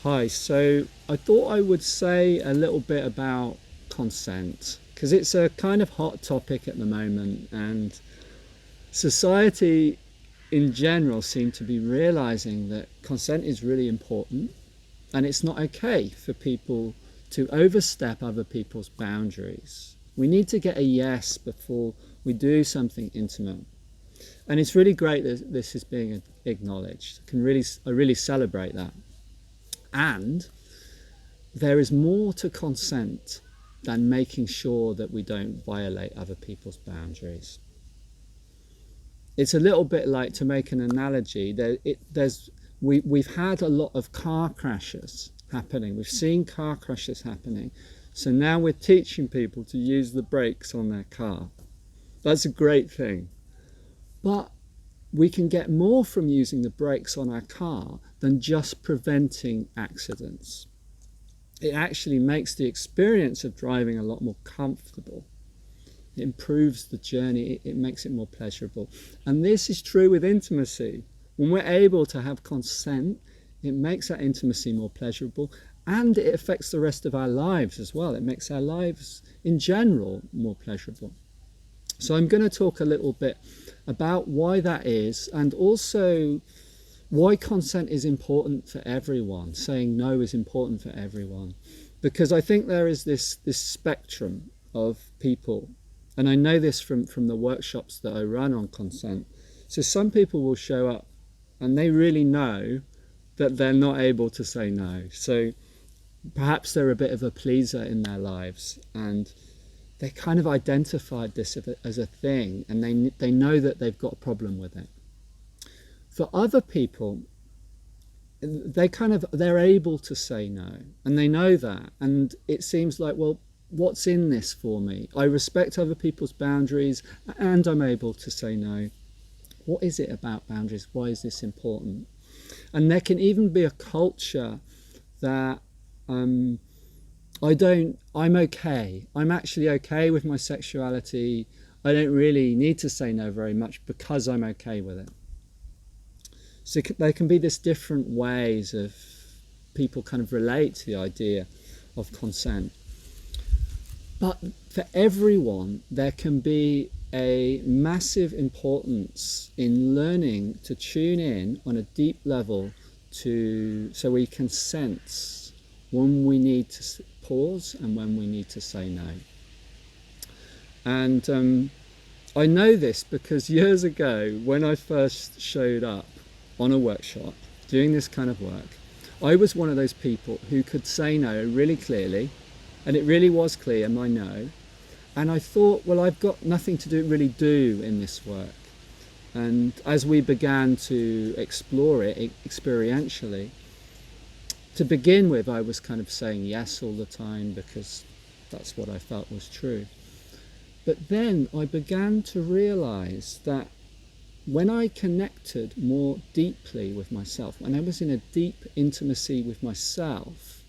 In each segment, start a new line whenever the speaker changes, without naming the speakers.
Hi, so I thought I would say a little bit about consent because it's a kind of hot topic at the moment, and society in general seem to be realizing that consent is really important and it's not okay for people to overstep other people's boundaries. We need to get a yes before we do something intimate. And it's really great that this is being acknowledged. I really celebrate that. And there is more to consent than making sure that we don't violate other people's boundaries. It's a little bit like, to make an analogy, we've had a lot of car crashes happening. We've seen car crashes happening. So now we're teaching people to use the brakes on their car. That's a great thing. But we can get more from using the brakes on our car than just preventing accidents. It actually makes the experience of driving a lot more comfortable. It improves the journey, it makes it more pleasurable. And this is true with intimacy. When we're able to have consent, it makes that intimacy more pleasurable, and it affects the rest of our lives as well. It makes our lives in general more pleasurable. So I'm going to talk a little bit about why that is, and also why consent is important for everyone. Saying no is important for everyone, because I think there is this spectrum of people, and I know this from the workshops that I run on consent. So some people will show up and they really know that they're not able to say no. So perhaps they're a bit of a pleaser in their lives, and they kind of identified this as a thing, and they know that they've got a problem with it. For other people, they're able to say no, and they know that, and it seems like, well, what's in this for me? I respect other people's boundaries, and I'm able to say no. What is it about boundaries? Why is this important? And there can even be a culture that I'm okay. I'm actually okay with my sexuality. I don't really need to say no very much because I'm okay with it. So there can be this different ways of people kind of relate to the idea of consent. But for everyone, there can be a massive importance in learning to tune in on a deep level so we can sense when we need to pause and when we need to say no. And I know this because years ago, when I first showed up on a workshop doing this kind of work, I was one of those people who could say no really clearly, and it really was clear, my no. And I thought, well, I've got nothing to really do in this work. And as we began to explore it experientially, to begin with, I was kind of saying yes all the time because that's what I felt was true. But then I began to realize that when I connected more deeply with myself, when I was in a deep intimacy with myself,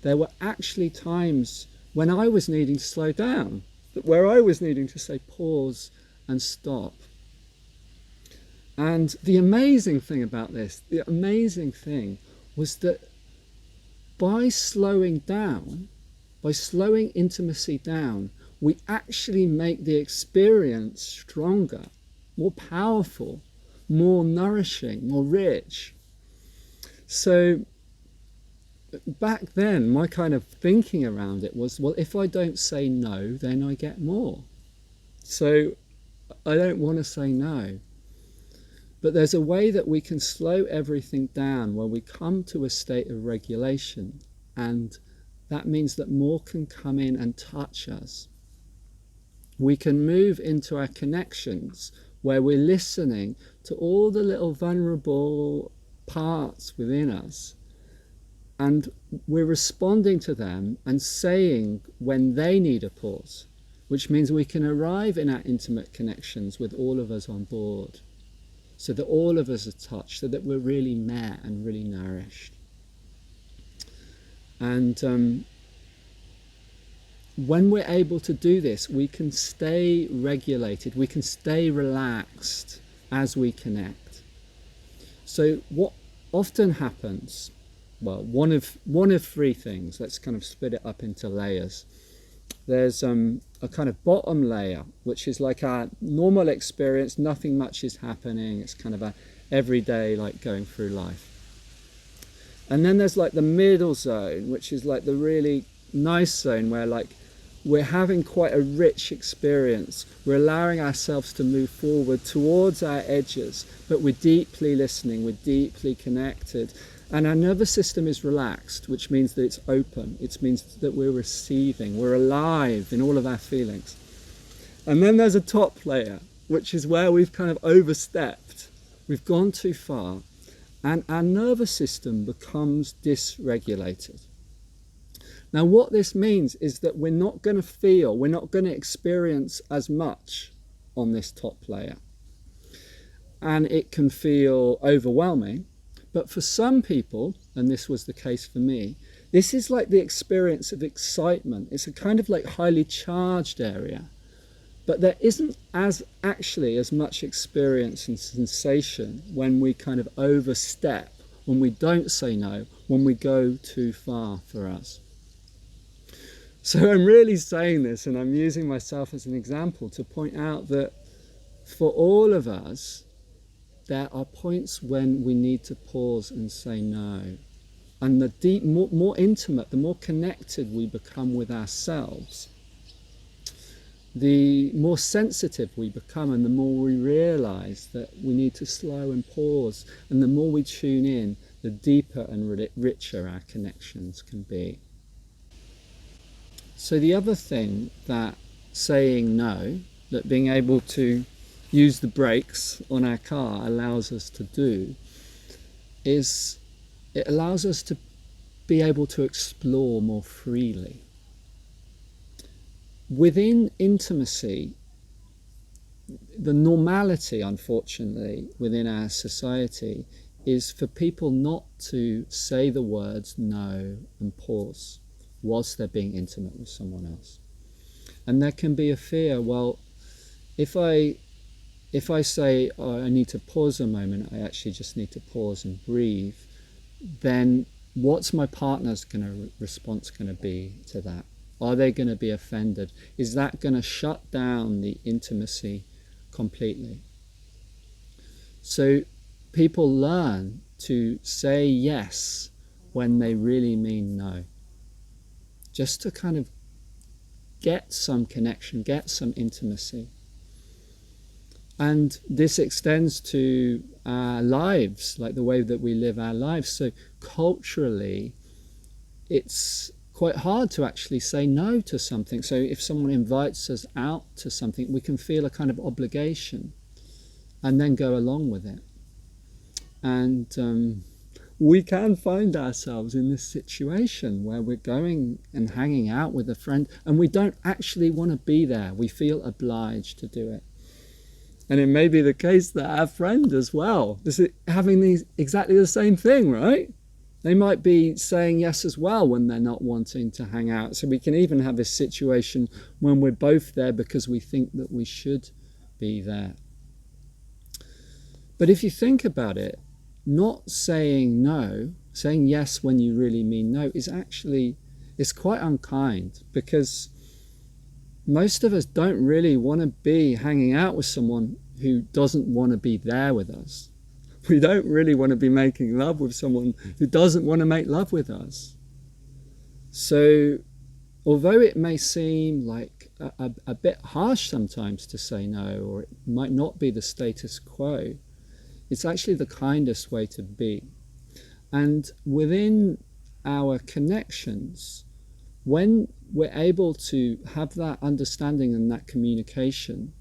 there were actually times when I was needing to slow down, where I was needing to say pause and stop. And the amazing thing about this, the amazing thing was that by slowing down, by slowing intimacy down, we actually make the experience stronger, more powerful, more nourishing, more rich. So back then, my kind of thinking around it was, well, if I don't say no, then I get more. So I don't want to say no. But there's a way that we can slow everything down where we come to a state of regulation, and that means that more can come in and touch us. We can move into our connections where we're listening to all the little vulnerable parts within us, and we're responding to them and saying when they need a pause, which means we can arrive in our intimate connections with all of us on board, so that all of us are touched, so that we're really met and really nourished. And when we're able to do this, we can stay regulated, we can stay relaxed as we connect. So what often happens well, one of three things. Let's kind of split it up into layers. There's a kind of bottom layer, which is like our normal experience. Nothing much is happening. It's kind of a everyday, like going through life. And then there's like the middle zone, which is like the really nice zone where like we're having quite a rich experience. We're allowing ourselves to move forward towards our edges, but we're deeply listening, we're deeply connected. And our nervous system is relaxed, which means that it's open. It means that we're receiving, we're alive in all of our feelings. And then there's a top layer, which is where we've kind of overstepped. We've gone too far, and our nervous system becomes dysregulated. Now, what this means is that we're not going to feel, we're not going to experience as much on this top layer. And it can feel overwhelming. But for some people, and this was the case for me, this is like the experience of excitement. It's a kind of like highly charged area. But there isn't actually as much experience and sensation when we kind of overstep, when we don't say no, when we go too far for us. So I'm really saying this, and I'm using myself as an example to point out that for all of us, there are points when we need to pause and say no. And the deep, more intimate, the more connected we become with ourselves, the more sensitive we become, and the more we realize that we need to slow and pause. And the more we tune in, the deeper and richer our connections can be. So the other thing that saying no, that being able to use the brakes on our car allows us to do, is it allows us to be able to explore more freely. Within intimacy, the normality, unfortunately, within our society is for people not to say the words no and pause whilst they're being intimate with someone else. And there can be a fear, well, if I say, oh, I need to pause a moment, I actually just need to pause and breathe, then what's my partner's response going to be to that? Are they going to be offended? Is that going to shut down the intimacy completely? So people learn to say yes when they really mean no, just to kind of get some connection, get some intimacy. And this extends to our lives, like the way that we live our lives. So culturally, it's quite hard to actually say no to something. So if someone invites us out to something, we can feel a kind of obligation and then go along with it. And we can find ourselves in this situation where we're going and hanging out with a friend and we don't actually want to be there. We feel obliged to do it. And it may be the case that our friend as well is having these exactly the same thing, right? They might be saying yes as well when they're not wanting to hang out. So we can even have this situation when we're both there because we think that we should be there. But if you think about it, not saying no, saying yes when you really mean no, it's quite unkind, because most of us don't really want to be hanging out with someone who doesn't want to be there with us. We don't really want to be making love with someone who doesn't want to make love with us. So although it may seem like a bit harsh sometimes to say no, or it might not be the status quo, it's actually the kindest way to be. And within our connections, when we're able to have that understanding and that communication,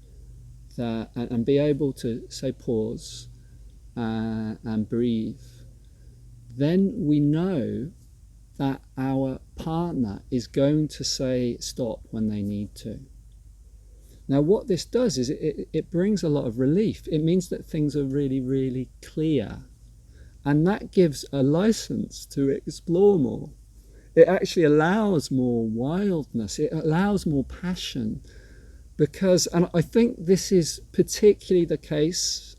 and be able to say pause and breathe, then we know that our partner is going to say stop when they need to. Now what this does is it brings a lot of relief. It means that things are really, really clear. And that gives a license to explore more. It actually allows more wildness. It allows more passion. Because, and I think this is particularly the case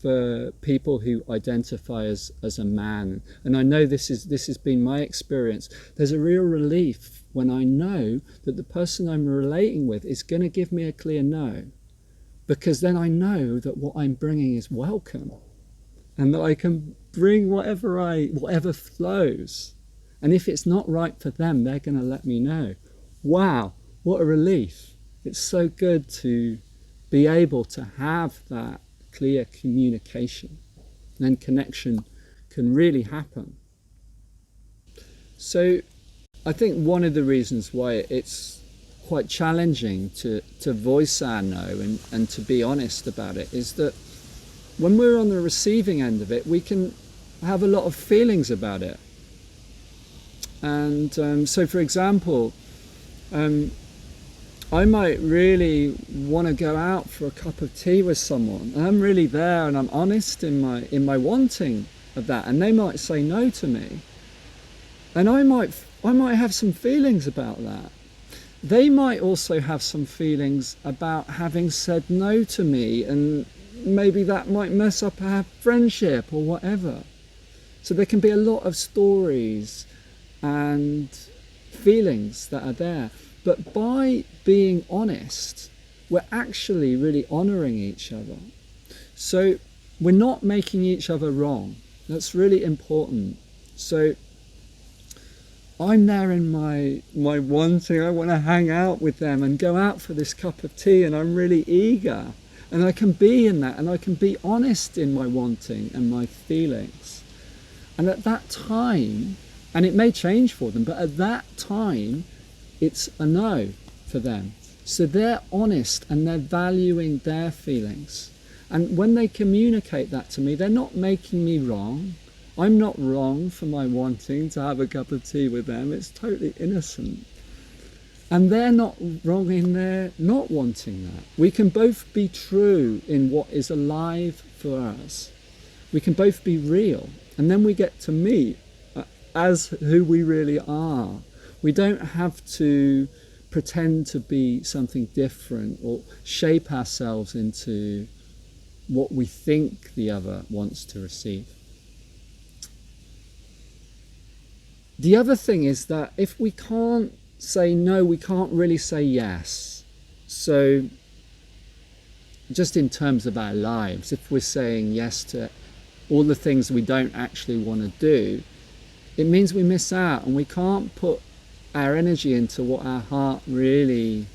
for people who identify as a man, and I know this has been my experience, there's a real relief when I know that the person I'm relating with is going to give me a clear no, because then I know that what I'm bringing is welcome, and that I can bring whatever flows. And if it's not right for them, they're going to let me know. Wow, what a relief. It's so good to be able to have that clear communication. And then connection can really happen. So I think one of the reasons why it's quite challenging to voice our no and to be honest about it is that when we're on the receiving end of it, we can have a lot of feelings about it. And so, for example, I might really want to go out for a cup of tea with someone, and I'm really there and I'm honest in my wanting of that, and they might say no to me, and I might have some feelings about that. They might also have some feelings about having said no to me, and maybe that might mess up our friendship or whatever. So there can be a lot of stories and feelings that are there. But by being honest, we're actually really honouring each other. So we're not making each other wrong. That's really important. So I'm there in my wanting, I want to hang out with them and go out for this cup of tea, and I'm really eager. And I can be in that, and I can be honest in my wanting and my feelings. And at that time, and it may change for them, but at that time, it's a no for them. So they're honest and they're valuing their feelings. And when they communicate that to me, they're not making me wrong. I'm not wrong for my wanting to have a cup of tea with them. It's totally innocent. And they're not wrong in their not wanting that. We can both be true in what is alive for us. We can both be real. And then we get to meet as who we really are. We don't have to pretend to be something different or shape ourselves into what we think the other wants to receive. The other thing is that if we can't say no, we can't really say yes. So just in terms of our lives, if we're saying yes to all the things we don't actually want to do, it means we miss out and we can't put our energy into what our heart really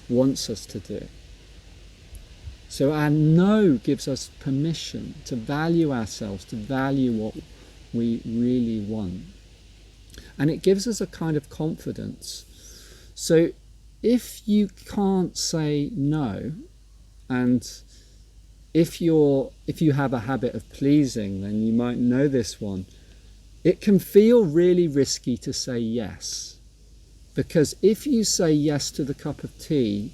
wants us to do. So our no gives us permission to value ourselves, to value what we really want. And it gives us a kind of confidence. So if you can't say no, and if you have a habit of pleasing, then you might know this one. It can feel really risky to say yes. Because if you say yes to the cup of tea,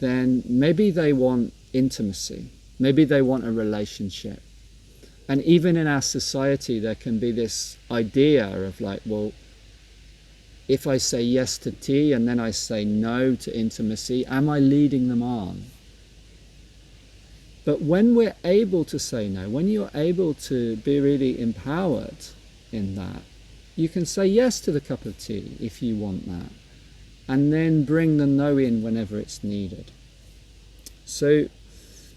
then maybe they want intimacy. Maybe they want a relationship. And even in our society, there can be this idea of like, well, if I say yes to tea and then I say no to intimacy, am I leading them on? But when we're able to say no, when you're able to be really empowered in that, you can say yes to the cup of tea if you want that, and then bring the no in whenever it's needed. So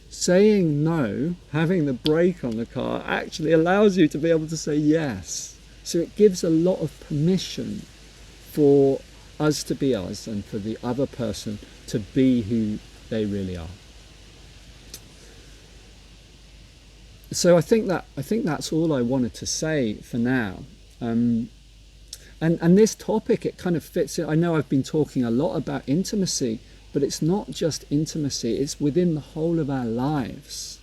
saying no, having the brake on the car, actually allows you to be able to say yes. So it gives a lot of permission for us to be us and for the other person to be who they really are. So I think that's all I wanted to say for now. And this topic, it kind of fits in. I know I've been talking a lot about intimacy, but it's not just intimacy, it's within the whole of our lives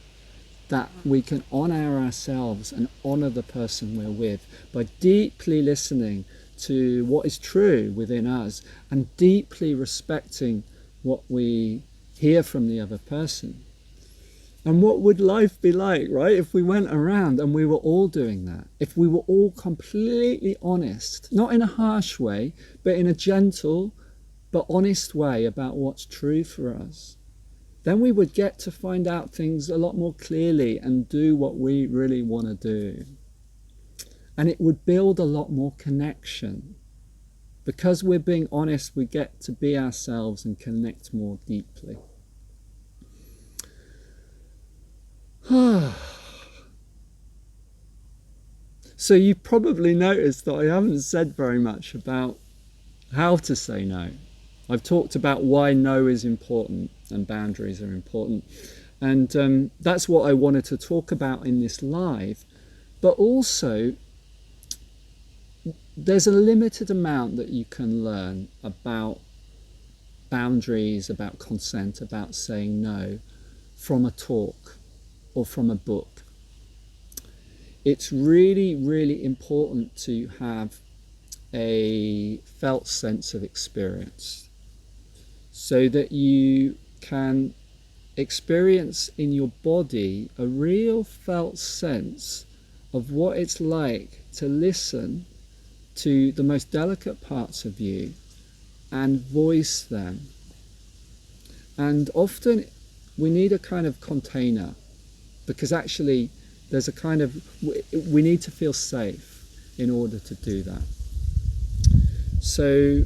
that we can honour ourselves and honour the person we're with by deeply listening to what is true within us and deeply respecting what we hear from the other person. And what would life be like, right, if we went around and we were all doing that? If we were all completely honest, not in a harsh way, but in a gentle but honest way about what's true for us. then we would get to find out things a lot more clearly and do what we really want to do. And it would build a lot more connection. Because we're being honest, we get to be ourselves and connect more deeply. So you probably noticed that I haven't said very much about how to say no. I've talked about why no is important and boundaries are important. And that's what I wanted to talk about in this live. But also, there's a limited amount that you can learn about boundaries, about consent, about saying no from a talk or from a book. It's really, really important to have a felt sense of experience so that you can experience in your body a real felt sense of what it's like to listen to the most delicate parts of you and voice them. And often we need a kind of container, because actually there's a kind of, we need to feel safe in order to do that. So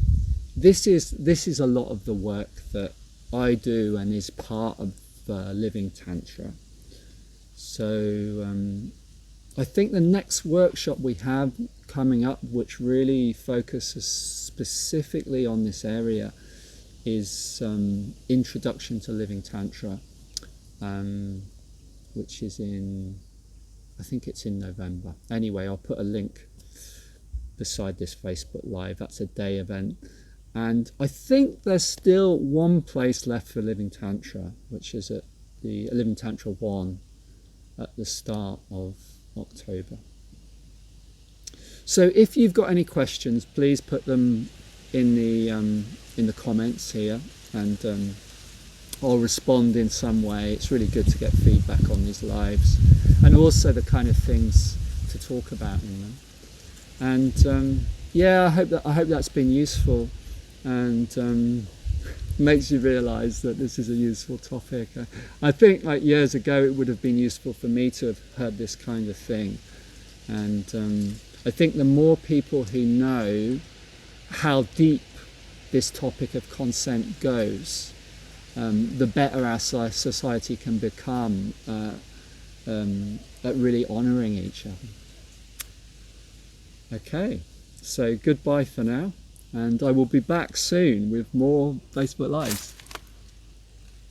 this is a lot of the work that I do and is part of Living Tantra. So I think the next workshop we have coming up, which really focuses specifically on this area, is Introduction to Living Tantra, which is I think it's in November. Anyway, I'll put a link beside this Facebook Live. That's a day event. And I think there's still one place left for Living Tantra, which is at the Living Tantra 1 at the start of October. So if you've got any questions, please put them in the comments here, and I'll respond in some way. It's really good to get feedback on these lives, and also the kind of things to talk about in them. And yeah, I hope that's been useful, and makes you realise that this is a useful topic. I think like years ago it would have been useful for me to have heard this kind of thing, and I think the more people who know how deep this topic of consent goes, the better our society can become at really honouring each other. Okay, so goodbye for now, and I will be back soon with more Facebook Lives.